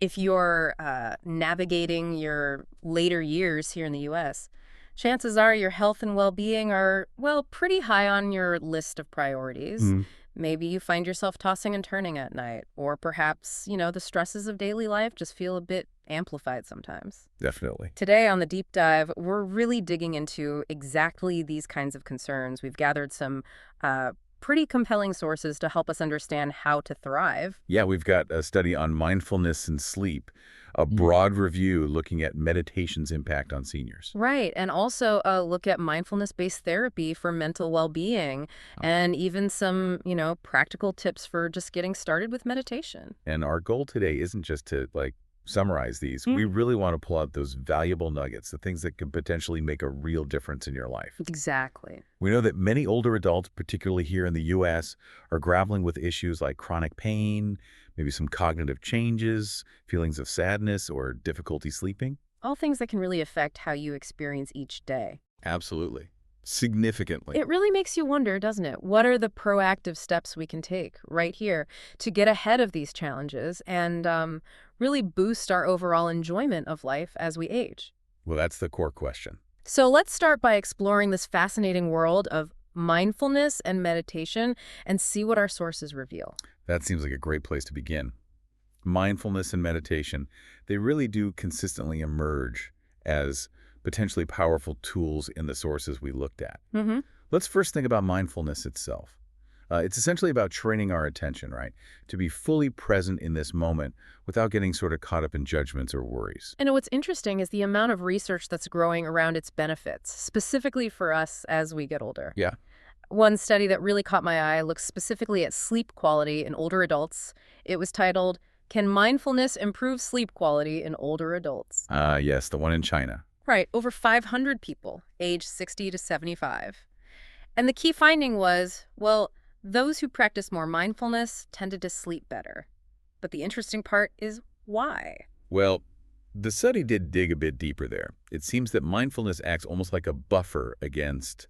If you're navigating your later years here in the U.S., chances are your health and well-being are, well, pretty high on your list of priorities. Mm, Maybe you find yourself tossing and turning at night, or perhaps, the stresses of daily life just feel a bit amplified sometimes. definitely. Today on the deep dive, we're really digging into exactly these kinds of concerns. We've gathered some pretty compelling sources to help us understand how to thrive. Yeah, we've got a study on mindfulness and sleep, a Mm. broad review looking at meditation's impact on seniors. Right, and also look at mindfulness-based therapy for mental well-being, Uh, and even some, practical tips for just getting started with meditation. And our goal today isn't just to, summarize these. Mm. We really want to pull out those valuable nuggets, the things that could potentially make a real difference in your life. Exactly. We know that many older adults, particularly here in the U.S., are grappling with issues like chronic pain, maybe some cognitive changes, feelings of sadness, or difficulty sleeping. All things that can really affect how you experience each day. Absolutely. Significantly. It really makes you wonder, doesn't it? What are the proactive steps we can take right here to get ahead of these challenges and really boost our overall enjoyment of life as we age? Well, that's the core question. So let's start by exploring this fascinating world of mindfulness and meditation and see what our sources reveal. That seems like a great place to begin. Mindfulness and meditation, they really do consistently emerge as potentially powerful tools in the sources we looked at. Mm-hmm. Let's first think about mindfulness itself. It's essentially about training our attention, right? To be fully present in this moment without getting sort of caught up in judgments or worries. And what's interesting is the amount of research that's growing around its benefits, specifically for us as we get older. Yeah. One study that really caught my eye looks specifically at sleep quality in older adults. It was titled, "Can Mindfulness Improve Sleep Quality in Older Adults?" Yes, the one in China. Right, over 500 people, aged 60 to 75. And the key finding was, well, those who practice more mindfulness tended to sleep better. But the interesting part is why? Well, the study did dig a bit deeper there. It seems that mindfulness acts almost like a buffer against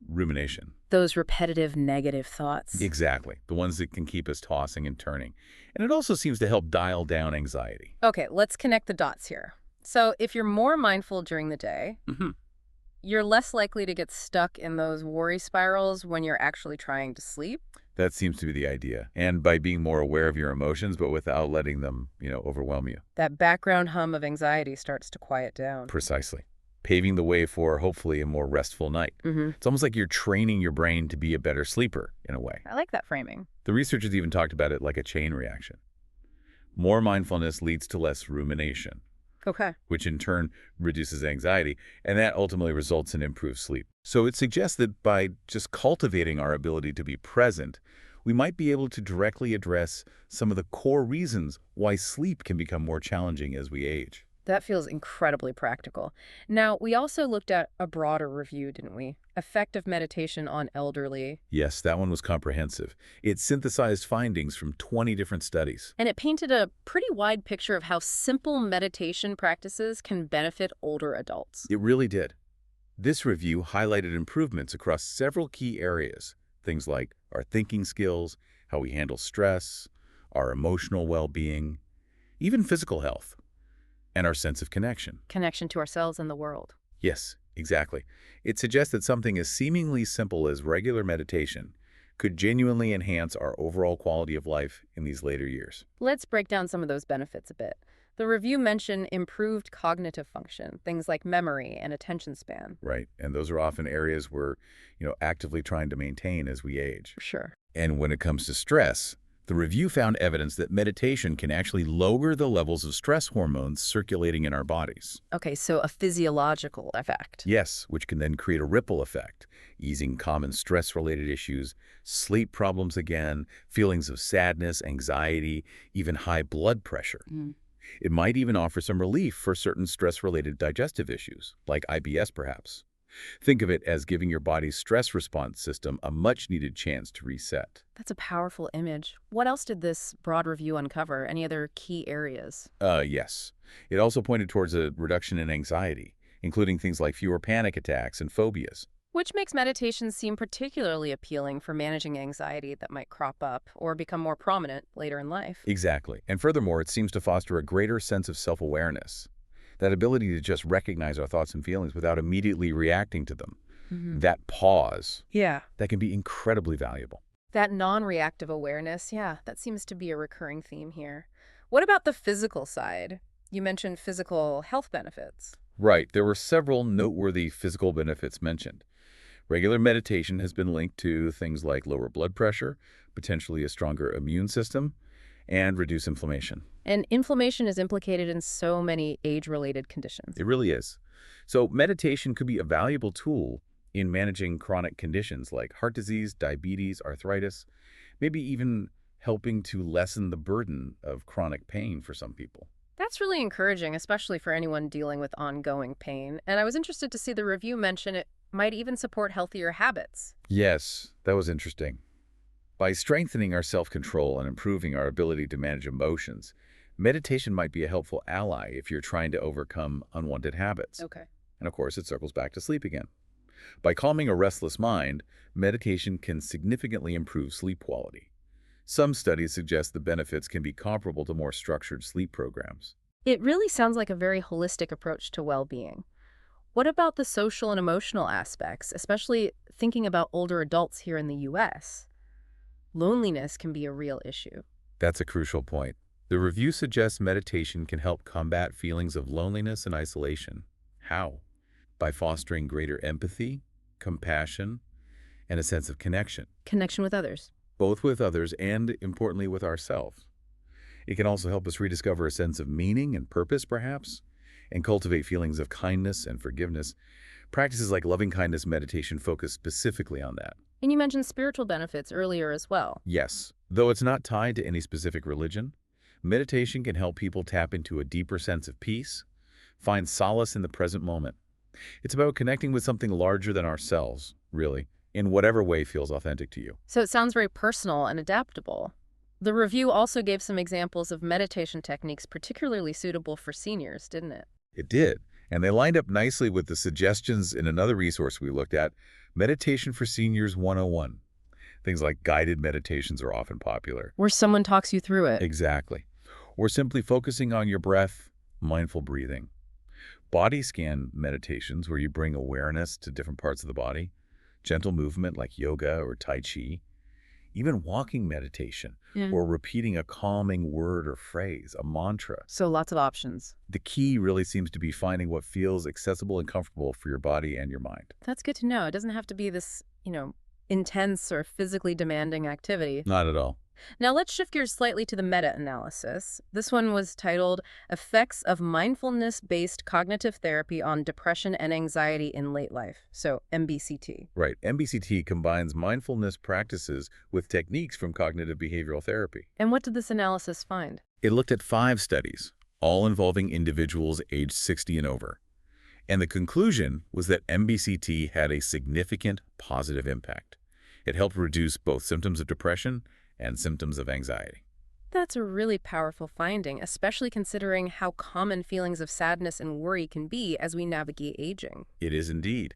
rumination. Those repetitive negative thoughts. Exactly. The ones that can keep us tossing and turning. And it also seems to help dial down anxiety. Okay, let's connect the dots here. So if you're more mindful during the day, Hmm. you're less likely to get stuck in those worry spirals when you're actually trying to sleep. That seems to be the idea. And by being more aware of your emotions, but without letting them, overwhelm you. That background hum of anxiety starts to quiet down. Precisely. Paving the way for, hopefully, a more restful night. Mm-hmm. It's almost like you're training your brain to be a better sleeper, in a way. I like that framing. The researchers even talked about it like a chain reaction. More mindfulness leads to less rumination, Okay. which in turn reduces anxiety, and that ultimately results in improved sleep. So it suggests that by just cultivating our ability to be present, we might be able to directly address some of the core reasons why sleep can become more challenging as we age. That feels incredibly practical. Now, we also looked at a broader review, didn't we? Effective meditation on elderly. Yes, that one was comprehensive. It synthesized findings from 20 different studies. And it painted a pretty wide picture of how simple meditation practices can benefit older adults. It really did. This review highlighted improvements across several key areas, things like our thinking skills, how we handle stress, our emotional well-being, even physical health, and our sense of connection. Connection to ourselves and the world. Yes, exactly. It suggests that something as seemingly simple as regular meditation could genuinely enhance our overall quality of life in these later years. Let's break down some of those benefits a bit. The review mentioned improved cognitive function, things like memory and attention span. Right, and those are often areas we're, actively trying to maintain as we age. For sure. And when it comes to stress, the review found evidence that meditation can actually lower the levels of stress hormones circulating in our bodies. Okay, so a physiological effect. Yes, which can then create a ripple effect, easing common stress-related issues, sleep problems again, feelings of sadness, anxiety, even high blood pressure. Mm. It might even offer some relief for certain stress-related digestive issues, like IBS perhaps. Think of it as giving your body's stress response system a much-needed chance to reset. That's a powerful image. What else did this broad review uncover? Any other key areas? Yes. It also pointed towards a reduction in anxiety, including things like fewer panic attacks and phobias. Which makes meditation seem particularly appealing for managing anxiety that might crop up or become more prominent later in life. Exactly. And furthermore, it seems to foster a greater sense of self-awareness, that ability to just recognize our thoughts and feelings without immediately reacting to them. Hmm. That pause, Yeah. that can be incredibly valuable. That non-reactive awareness, yeah, that seems to be a recurring theme here. What about the physical side? You mentioned physical health benefits. Right, there were several noteworthy physical benefits mentioned. Regular meditation has been linked to things like lower blood pressure, potentially a stronger immune system, and reduce inflammation. And inflammation is implicated in so many age-related conditions. It really is. So meditation could be a valuable tool in managing chronic conditions like heart disease, diabetes, arthritis, maybe even helping to lessen the burden of chronic pain for some people. That's really encouraging, especially for anyone dealing with ongoing pain. And I was interested to see the review mention it might even support healthier habits. Yes, that was interesting. By strengthening our self-control and improving our ability to manage emotions, meditation might be a helpful ally if you're trying to overcome unwanted habits. Okay. And of course, it circles back to sleep again. By calming a restless mind, meditation can significantly improve sleep quality. Some studies suggest the benefits can be comparable to more structured sleep programs. It really sounds like a very holistic approach to well-being. What about the social and emotional aspects, especially thinking about older adults here in the US? Loneliness can be a real issue. That's a crucial point. The review suggests meditation can help combat feelings of loneliness and isolation. How? By fostering greater empathy, compassion, and a sense of connection, Connection with others. both with others and, importantly, with ourselves. It can also help us rediscover a sense of meaning and purpose, perhaps, and cultivate feelings of kindness and forgiveness. Practices like loving-kindness meditation focus specifically on that. And you mentioned spiritual benefits earlier as well. Yes, though it's not tied to any specific religion, meditation can help people tap into a deeper sense of peace, find solace in the present moment. It's about connecting with something larger than ourselves, really, in whatever way feels authentic to you. So it sounds very personal and adaptable. The review also gave some examples of meditation techniques particularly suitable for seniors, didn't it? It did, and they lined up nicely with the suggestions in another resource we looked at, Meditation for Seniors 101. Things like guided meditations are often popular. Where someone talks you through it. Exactly. Or simply focusing on your breath, mindful breathing. Body scan meditations where you bring awareness to different parts of the body, gentle movement like yoga or tai chi, even walking meditation Yeah. or repeating a calming word or phrase, a mantra. So lots of options. The key really seems to be finding what feels accessible and comfortable for your body and your mind. That's good to know. It doesn't have to be this, intense or physically demanding activity. Not at all. Now let's shift gears slightly to the meta-analysis. This one was titled Effects of Mindfulness-Based Cognitive Therapy on Depression and Anxiety in Late Life, so MBCT. Right. MBCT combines mindfulness practices with techniques from cognitive behavioral therapy. And what did this analysis find? It looked at 5 studies, all involving individuals aged 60 and over. And the conclusion was that MBCT had a significant positive impact. It helped reduce both symptoms of depression and symptoms of anxiety. That's a really powerful finding, especially considering how common feelings of sadness and worry can be as we navigate aging. It is indeed.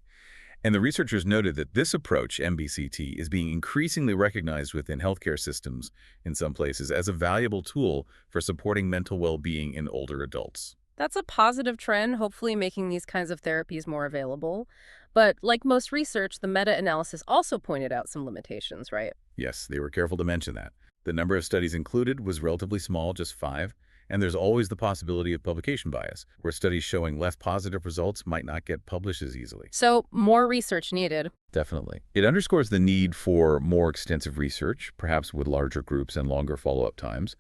And the researchers noted that this approach, MBCT, is being increasingly recognized within healthcare systems in some places as a valuable tool for supporting mental well-being in older adults. That's a positive trend, hopefully making these kinds of therapies more available. But like most research, the meta-analysis also pointed out some limitations, right? Yes, they were careful to mention that. The number of studies included was relatively small, just 5, and there's always the possibility of publication bias, where studies showing less positive results might not get published as easily. So more research needed. Definitely. It underscores the need for more extensive research, perhaps with larger groups and longer follow-up times,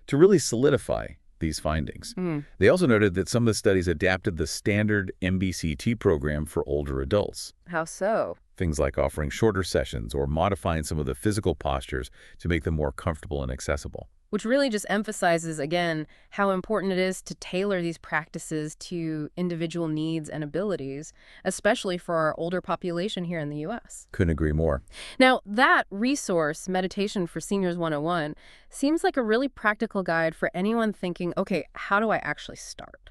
to really solidify these findings. They also noted that some of the studies adapted the standard MBCT program for older adults. How so? Things like offering shorter sessions or modifying some of the physical postures to make them more comfortable and accessible. Which really just emphasizes, again, how important it is to tailor these practices to individual needs and abilities, especially for our older population here in the U.S. Couldn't agree more. Now, that resource, Meditation for Seniors 101, seems like a really practical guide for anyone thinking, okay, how do I actually start?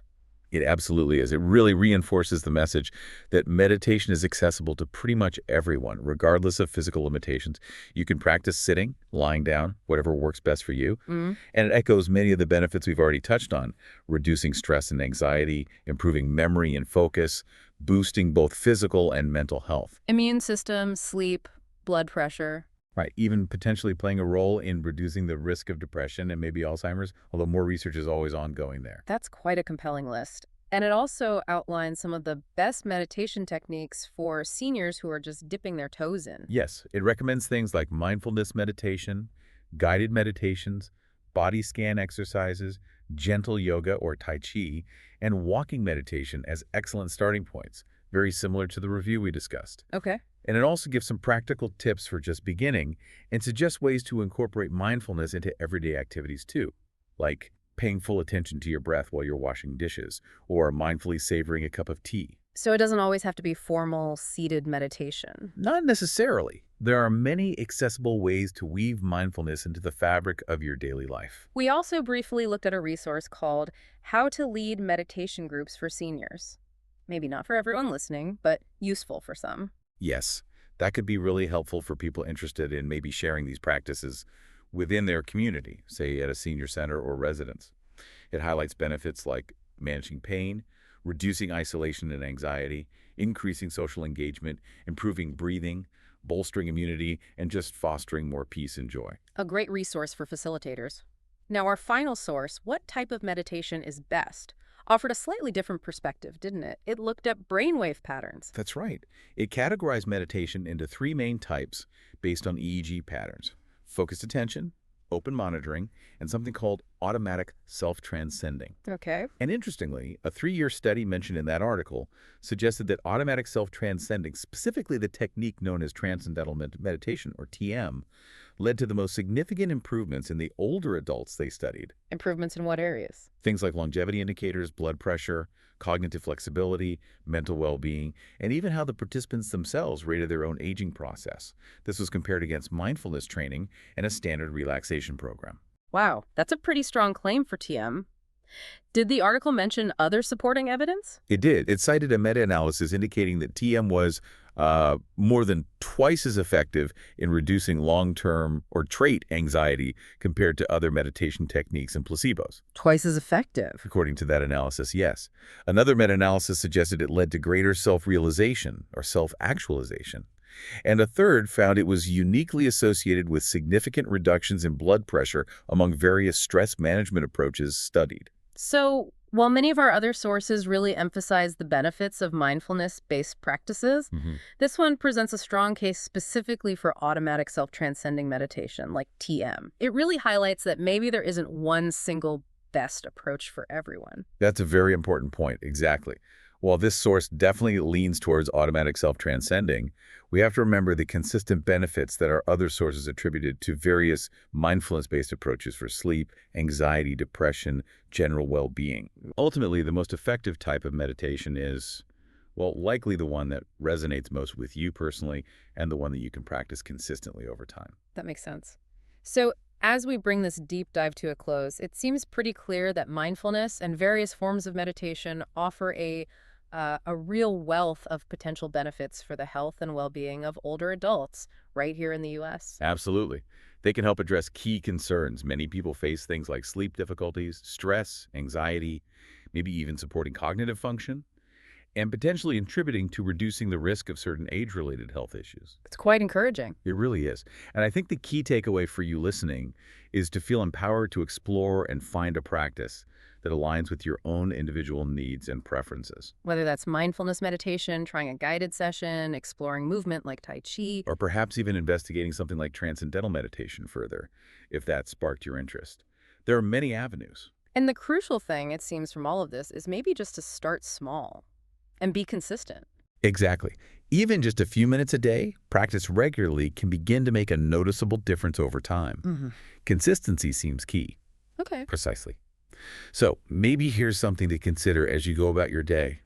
It absolutely is. It really reinforces the message that meditation is accessible to pretty much everyone, regardless of physical limitations. You can practice sitting, lying down, whatever works best for you. Mm. And it echoes many of the benefits we've already touched on, reducing stress and anxiety, improving memory and focus, boosting both physical and mental health. Immune system, sleep, blood pressure. Right, even potentially playing a role in reducing the risk of depression and maybe Alzheimer's, although more research is always ongoing there. That's quite a compelling list. And it also outlines some of the best meditation techniques for seniors who are just dipping their toes in. Yes, it recommends things like mindfulness meditation, guided meditations, body scan exercises, gentle yoga or Tai Chi, and walking meditation as excellent starting points, very similar to the review we discussed. Okay. And it also gives some practical tips for just beginning and suggests ways to incorporate mindfulness into everyday activities too, like paying full attention to your breath while you're washing dishes or mindfully savoring a cup of tea. So it doesn't always have to be formal, seated meditation. Not necessarily. There are many accessible ways to weave mindfulness into the fabric of your daily life. We also briefly looked at a resource called How to Lead Meditation Groups for Seniors. Maybe not for everyone listening, but useful for some. Yes, that could be really helpful for people interested in maybe sharing these practices within their community, say at a senior center or residence. It highlights benefits like managing pain, reducing isolation and anxiety, increasing social engagement, improving breathing, bolstering immunity, and just fostering more peace and joy. A great resource for facilitators. Now, our final source, What Type of Meditation is Best, offered a slightly different perspective, didn't it? It looked at brainwave patterns. That's right. It categorized meditation into three main types based on EEG patterns: focused attention, open monitoring, and something called automatic self-transcending. Okay. And interestingly, a 3-year study mentioned in that article suggested that automatic self-transcending, specifically the technique known as transcendental meditation, or TM, led to the most significant improvements in the older adults they studied. Improvements in what areas? Things like longevity indicators, blood pressure, cognitive flexibility, mental well-being, and even how the participants themselves rated their own aging process. This was compared against mindfulness training and a standard relaxation program. Wow, that's a pretty strong claim for TM. Did the article mention other supporting evidence? It did. It cited a meta-analysis indicating that TM was more than twice as effective in reducing long-term or trait anxiety compared to other meditation techniques and placebos. Twice as effective. According to that analysis, yes. Another meta-analysis suggested it led to greater self-realization or self-actualization. And a third found it was uniquely associated with significant reductions in blood pressure among various stress management approaches studied. So, while many of our other sources really emphasize the benefits of mindfulness-based practices, this one presents a strong case specifically for automatic self-transcending meditation, like TM. It really highlights that maybe there isn't one single best approach for everyone. That's a very important point, exactly. While this source definitely leans towards automatic self-transcending, we have to remember the consistent benefits that our other sources attributed to various mindfulness-based approaches for sleep, anxiety, depression, general well-being. Ultimately, the most effective type of meditation is, well, likely the one that resonates most with you personally and the one that you can practice consistently over time. That makes sense. So, as we bring this deep dive to a close, it seems pretty clear that mindfulness and various forms of meditation offer a real wealth of potential benefits for the health and well-being of older adults right here in the U.S. Absolutely. They can help address key concerns. Many people face things like sleep difficulties, stress, anxiety, maybe even supporting cognitive function, and potentially contributing to reducing the risk of certain age-related health issues. It's quite encouraging. It really is. And I think the key takeaway for you listening is to feel empowered to explore and find a practice that aligns with your own individual needs and preferences. Whether that's mindfulness meditation, trying a guided session, exploring movement like Tai Chi. Or perhaps even investigating something like transcendental meditation further, if that sparked your interest. There are many avenues. And the crucial thing, it seems from all of this, is maybe just to start small and be consistent. Exactly. Even just a few minutes a day, practice regularly can begin to make a noticeable difference over time. Consistency seems key. Okay. Precisely. So maybe here's something to consider as you go about your day.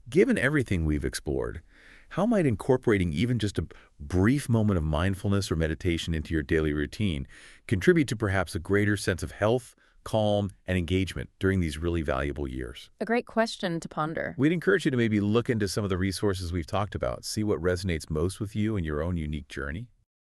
Given everything we've explored, how might incorporating even just a brief moment of mindfulness or meditation into your daily routine contribute to perhaps a greater sense of health, calm, and engagement during these really valuable years? A great question to ponder. We'd encourage you to maybe look into some of the resources we've talked about, see what resonates most with you in your own unique journey.